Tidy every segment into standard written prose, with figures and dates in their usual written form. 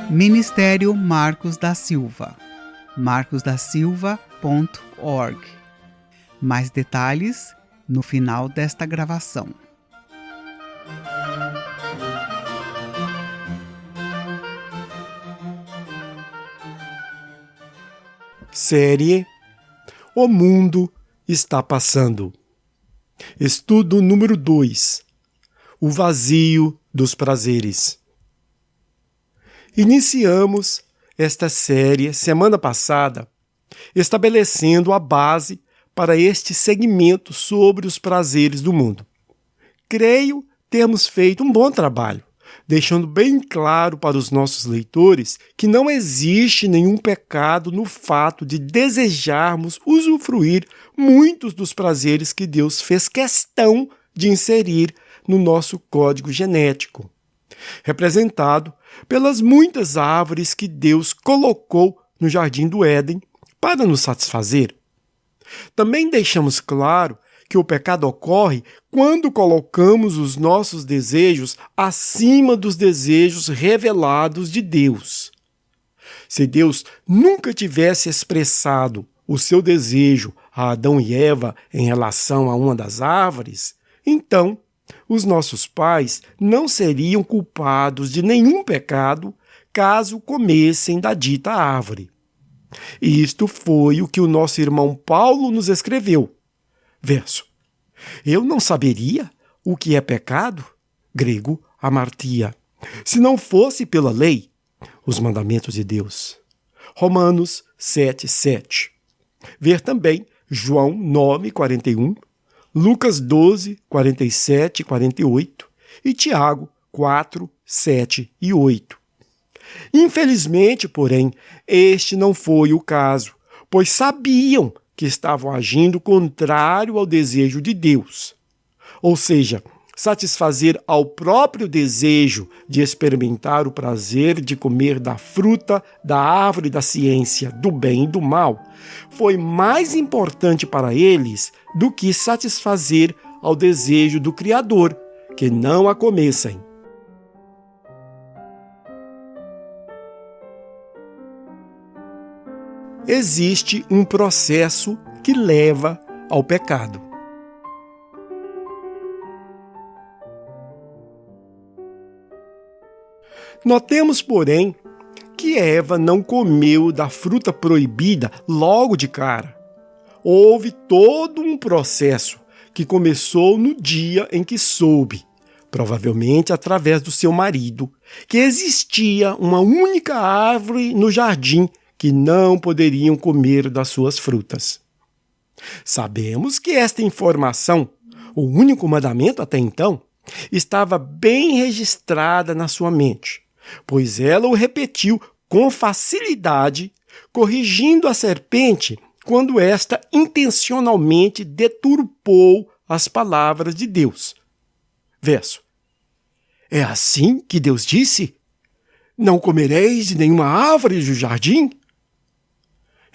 Ministério Marcos da Silva, marcosdasilva.org. Mais detalhes no final desta gravação. Série O Mundo Está Passando. Estudo número 2. O vazio dos prazeres. Iniciamos esta série semana passada, estabelecendo a base para este segmento sobre os prazeres do mundo. Creio termos feito um bom trabalho, deixando bem claro para os nossos leitores que não existe nenhum pecado no fato de desejarmos usufruir muitos dos prazeres que Deus fez questão de inserir no nosso código genético, representado pelas muitas árvores que Deus colocou no Jardim do Éden para nos satisfazer. Também deixamos claro que o pecado ocorre quando colocamos os nossos desejos acima dos desejos revelados de Deus. Se Deus nunca tivesse expressado o seu desejo a Adão e Eva em relação a uma das árvores, então os nossos pais não seriam culpados de nenhum pecado caso comessem da dita árvore. E isto foi o que o nosso irmão Paulo nos escreveu. Verso: Eu não saberia o que é pecado, grego amartia, se não fosse pela lei, os mandamentos de Deus. Romanos 7:7. Ver também João 9:41, Lucas 12:47 e 48 e Tiago 4:7 e 8. Infelizmente, porém, este não foi o caso, pois sabiam que estavam agindo contrário ao desejo de Deus. Ou seja, satisfazer ao próprio desejo de experimentar o prazer de comer da fruta da árvore da ciência do bem e do mal foi mais importante para eles do que satisfazer ao desejo do Criador, que não a comessem. Existe um processo que leva ao pecado. Notemos, porém, que Eva não comeu da fruta proibida logo de cara. Houve todo um processo que começou no dia em que soube, provavelmente através do seu marido, que existia uma única árvore no jardim que não poderiam comer das suas frutas. Sabemos que esta informação, o único mandamento até então, estava bem registrada na sua mente, pois ela o repetiu com facilidade, corrigindo a serpente quando esta intencionalmente deturpou as palavras de Deus. Verso: É assim que Deus disse? Não comereis de nenhuma árvore do jardim?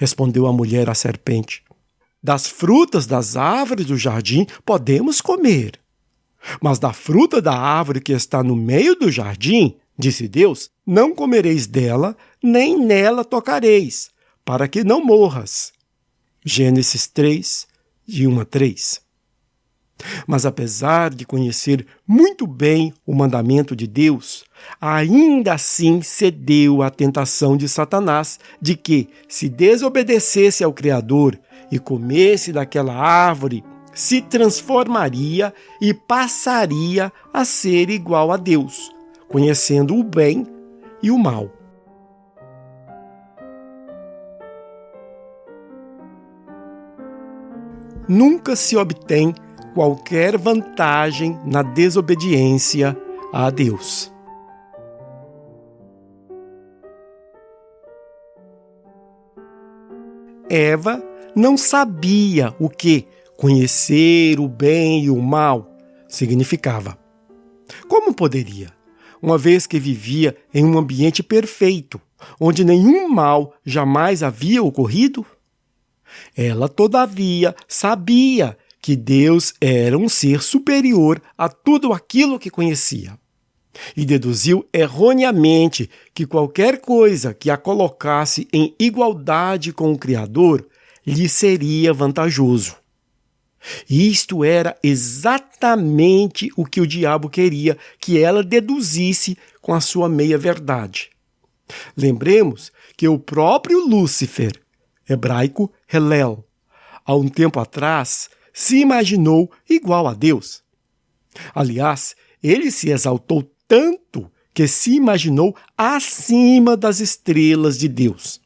Respondeu a mulher à serpente: Das frutas das árvores do jardim podemos comer. Mas da fruta da árvore que está no meio do jardim, disse Deus, não comereis dela, nem nela tocareis, para que não morras. Gênesis 3, de 1 a 3. Mas apesar de conhecer muito bem o mandamento de Deus, ainda assim cedeu à tentação de Satanás de que, se desobedecesse ao Criador e comesse daquela árvore, se transformaria e passaria a ser igual a Deus, conhecendo o bem e o mal. Nunca se obtém qualquer vantagem na desobediência a Deus. Eva não sabia o que conhecer o bem e o mal significava. Como poderia, uma vez que vivia em um ambiente perfeito, onde nenhum mal jamais havia ocorrido? Ela, todavia, sabia que Deus era um ser superior a tudo aquilo que conhecia. e deduziu erroneamente que qualquer coisa que a colocasse em igualdade com o Criador lhe seria vantajoso. Isto era exatamente o que o diabo queria que ela deduzisse com a sua meia-verdade. Lembremos que o próprio Lúcifer, hebraico Helel, há um tempo atrás, se imaginou igual a Deus. Aliás, ele se exaltou tanto que se imaginou acima das estrelas de Deus.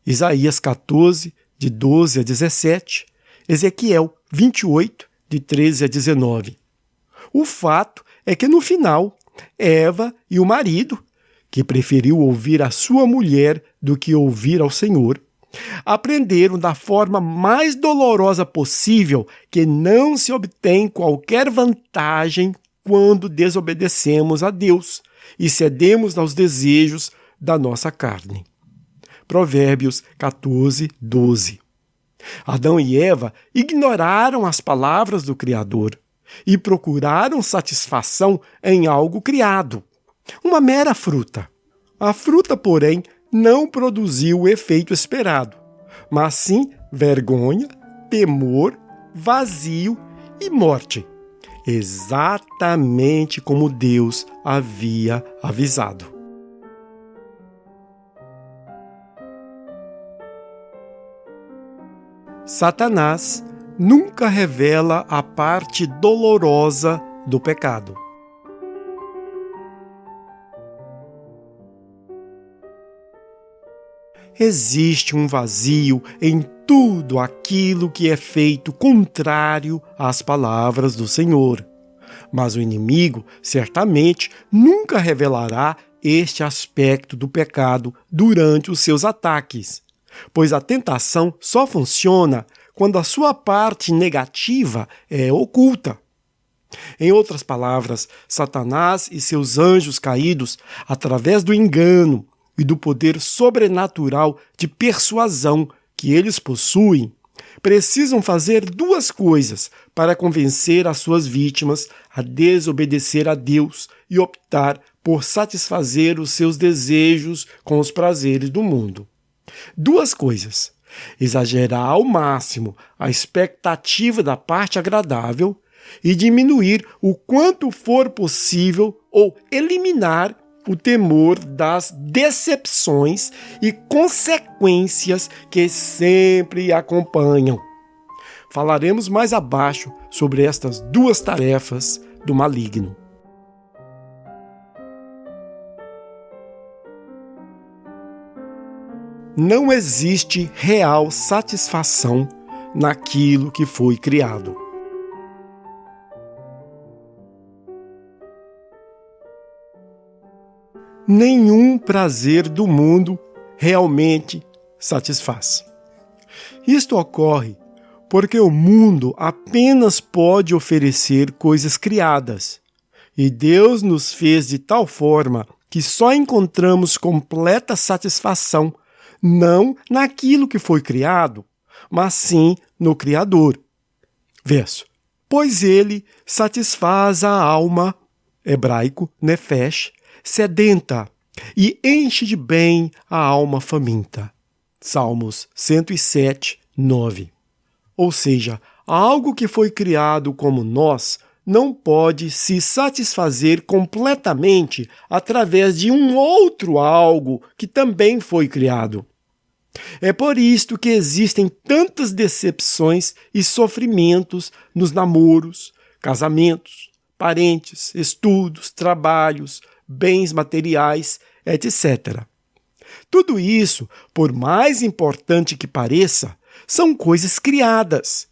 Isaías 14, de 12 a 17, Ezequiel 28, de 13 a 19. O fato é que, no final, Eva e o marido, que preferiu ouvir a sua mulher do que ouvir ao Senhor, aprenderam da forma mais dolorosa possível que não se obtém qualquer vantagem quando desobedecemos a Deus e cedemos aos desejos da nossa carne. Provérbios 14, 12. Adão e Eva ignoraram as palavras do Criador e procuraram satisfação em algo criado, uma mera fruta. A fruta, porém, não produziu o efeito esperado, mas sim vergonha, temor, vazio e morte, exatamente como Deus havia avisado. Satanás nunca revela a parte dolorosa do pecado. Existe um vazio em tudo aquilo que é feito contrário às palavras do Senhor. Mas o inimigo certamente nunca revelará este aspecto do pecado durante os seus ataques, pois a tentação só funciona quando a sua parte negativa é oculta. Em outras palavras, Satanás e seus anjos caídos, através do engano e do poder sobrenatural de persuasão que eles possuem, precisam fazer duas coisas para convencer as suas vítimas a desobedecer a Deus e optar por satisfazer os seus desejos com os prazeres do mundo. Duas coisas: exagerar ao máximo a expectativa da parte agradável e diminuir o quanto for possível ou eliminar o temor das decepções e consequências que sempre acompanham. Falaremos mais abaixo sobre estas duas tarefas do maligno. Não existe real satisfação naquilo que foi criado. Nenhum prazer do mundo realmente satisfaz. Isto ocorre porque o mundo apenas pode oferecer coisas criadas, e Deus nos fez de tal forma que só encontramos completa satisfação não naquilo que foi criado, mas sim no Criador. Verso: pois ele satisfaz a alma, hebraico, nefesh, sedenta, e enche de bem a alma faminta. Salmos 107, 9. Ou seja, algo que foi criado como nós não pode se satisfazer completamente através de um outro algo que também foi criado. É por isto que existem tantas decepções e sofrimentos nos namoros, casamentos, parentes, estudos, trabalhos, bens materiais, etc. Tudo isso, por mais importante que pareça, são coisas criadas.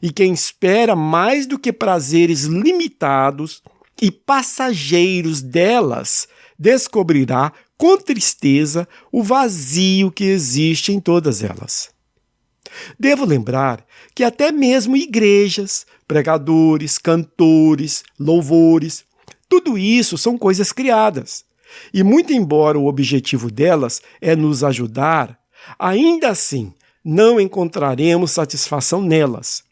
E quem espera mais do que prazeres limitados e passageiros delas, descobrirá com tristeza o vazio que existe em todas elas. Devo lembrar que até mesmo igrejas, pregadores, cantores, louvores, tudo isso são coisas criadas. E muito embora o objetivo delas é nos ajudar, ainda assim não encontraremos satisfação nelas.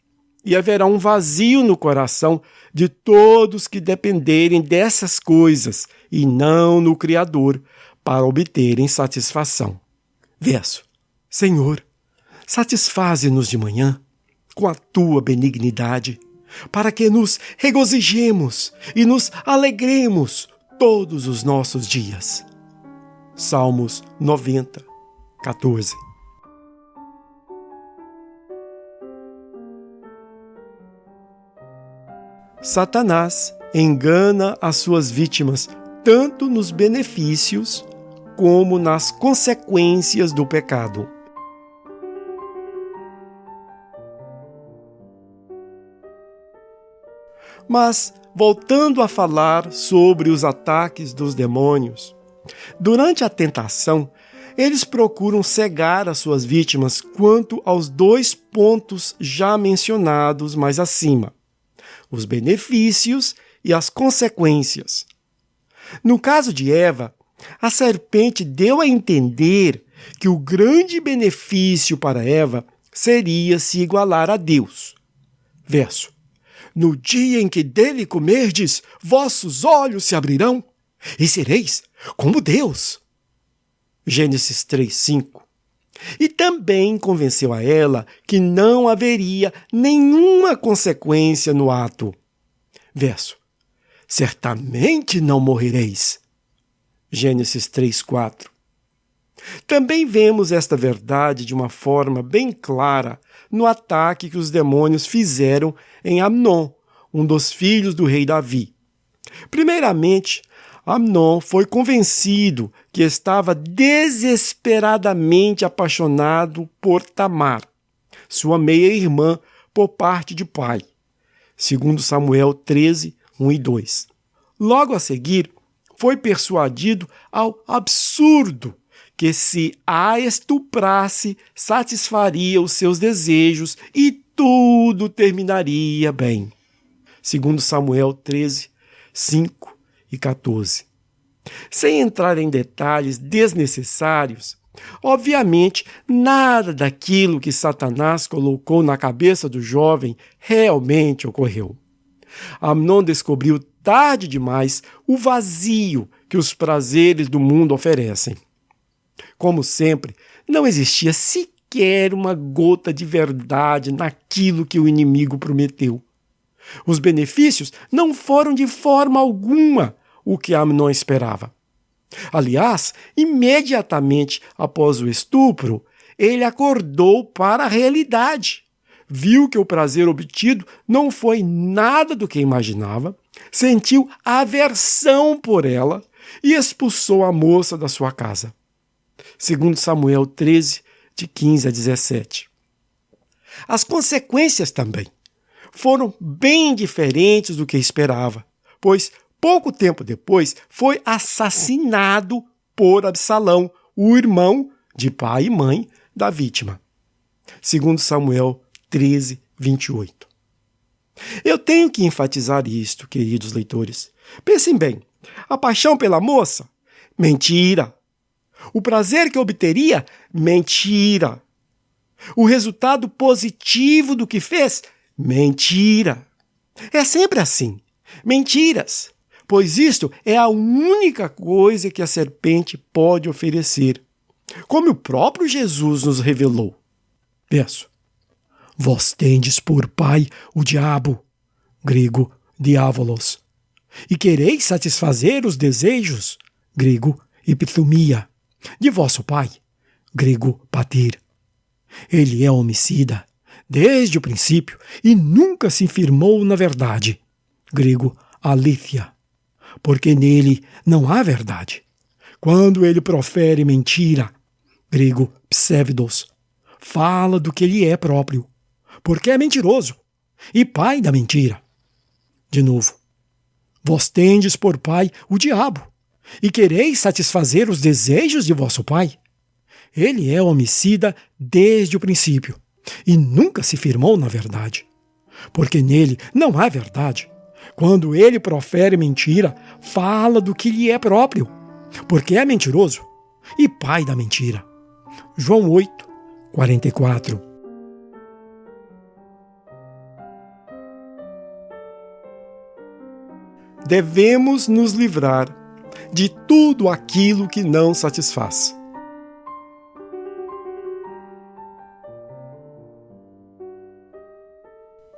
e haverá um vazio no coração de todos que dependerem dessas coisas e não no Criador para obterem satisfação. Verso: Senhor, satisfaze-nos de manhã com a tua benignidade, para que nos regozijemos e nos alegremos todos os nossos dias. Salmos 90, 14. Satanás engana as suas vítimas tanto nos benefícios como nas consequências do pecado. Mas, voltando a falar sobre os ataques dos demônios, durante a tentação, eles procuram cegar as suas vítimas quanto aos 2 pontos já mencionados mais acima: os benefícios e as consequências. No caso de Eva, a serpente deu a entender que o grande benefício para Eva seria se igualar a Deus. Verso: No dia em que dele comerdes, vossos olhos se abrirão e sereis como Deus. Gênesis 3:5. E também convenceu a ela que não haveria nenhuma consequência no ato. Verso: Certamente não morrereis. Gênesis 3:4. Também vemos esta verdade de uma forma bem clara no ataque que os demônios fizeram em Amnon, um dos filhos do rei Davi. Primeiramente, Amnon foi convencido que estava desesperadamente apaixonado por Tamar, sua meia-irmã por parte de pai. Segundo Samuel 13, 1 e 2. Logo a seguir, foi persuadido ao absurdo que se a estuprasse, satisfaria os seus desejos e tudo terminaria bem. Segundo Samuel 13, 5 e 14. Sem entrar em detalhes desnecessários, obviamente nada daquilo que Satanás colocou na cabeça do jovem realmente ocorreu. Amnon descobriu tarde demais o vazio que os prazeres do mundo oferecem. Como sempre, não existia sequer uma gota de verdade naquilo que o inimigo prometeu. Os benefícios não foram de forma alguma o que Amnon esperava. Aliás, imediatamente após o estupro, ele acordou para a realidade. Viu que o prazer obtido não foi nada do que imaginava, sentiu aversão por ela e expulsou a moça da sua casa. Segundo Samuel 13, de 15 a 17. As consequências também foram bem diferentes do que esperava, pois pouco tempo depois foi assassinado por Absalão, o irmão de pai e mãe da vítima. Segundo Samuel 13, 28. Eu tenho que enfatizar isto, queridos leitores. Pensem bem, a paixão pela moça? Mentira. O prazer que obteria? Mentira. O resultado positivo do que fez? Mentira. É sempre assim. Mentiras. Pois isto é a única coisa que a serpente pode oferecer, como o próprio Jesus nos revelou. Verso: Vós tendes por pai o diabo, grego diabolos, e quereis satisfazer os desejos, grego epithumia, de vosso pai, grego pater. Ele é homicida desde o princípio e nunca se firmou na verdade, grego aletheia, porque nele não há verdade. Quando ele profere mentira, grego pseudos, fala do que ele é próprio, porque é mentiroso e pai da mentira. De novo: Vós tendes por pai o diabo, e quereis satisfazer os desejos de vosso pai. Ele é homicida desde o princípio, e nunca se firmou na verdade, porque nele não há verdade. Quando ele profere mentira, fala do que lhe é próprio, porque é mentiroso e pai da mentira. João 8, 44. devemos nos livrar de tudo aquilo que não satisfaz.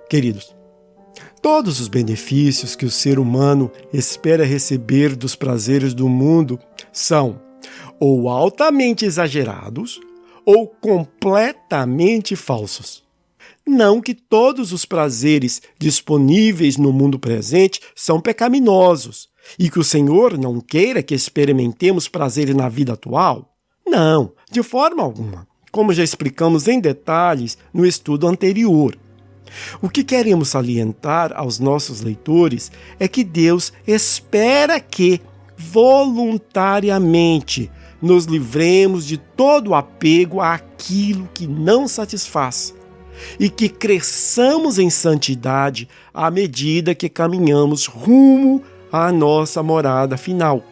Queridos, todos os benefícios que o ser humano espera receber dos prazeres do mundo são ou altamente exagerados ou completamente falsos. Não que todos os prazeres disponíveis no mundo presente são pecaminosos e que o Senhor não queira que experimentemos prazeres na vida atual. Não, de forma alguma, como já explicamos em detalhes no estudo anterior. O que queremos salientar aos nossos leitores é que Deus espera que, voluntariamente, nos livremos de todo apego àquilo que não satisfaz e que cresçamos em santidade à medida que caminhamos rumo à nossa morada final.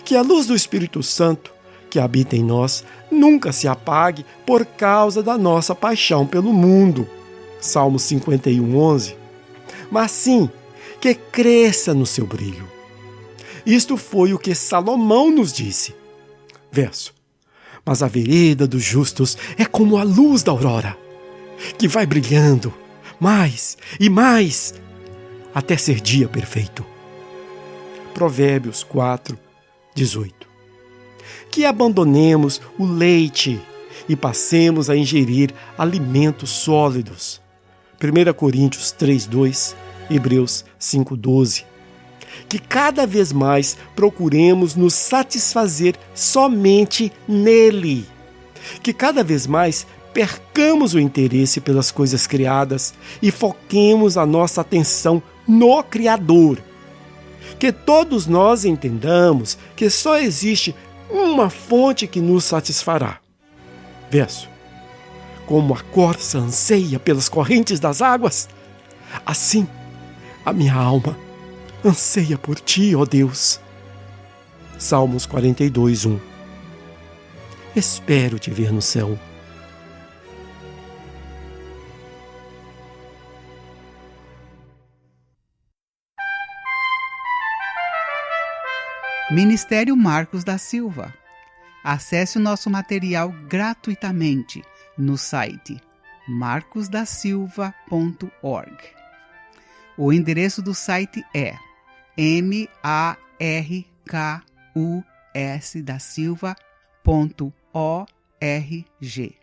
Que a luz do Espírito Santo, que habita em nós, nunca se apague por causa da nossa paixão pelo mundo. Salmo 51:11. Mas sim, que cresça no seu brilho. Isto foi o que Salomão nos disse. Verso: mas a vereda dos justos é como a luz da aurora, que vai brilhando mais e mais, até ser dia perfeito. Provérbios 4:18. Que abandonemos o leite e passemos a ingerir alimentos sólidos. 1 Coríntios 3:2, Hebreus 5:12. Que cada vez mais procuremos nos satisfazer somente nele. Que cada vez mais percamos o interesse pelas coisas criadas e foquemos a nossa atenção no Criador. Que todos nós entendamos que só existe uma fonte que nos satisfará. Verso: como a corça anseia pelas correntes das águas, assim a minha alma anseia por ti, ó Deus. Salmos 42:1. Espero te ver no céu. Ministério Marcos da Silva. Acesse o nosso material gratuitamente no site marcosdasilva.org. O endereço do site é markusdasilva.org.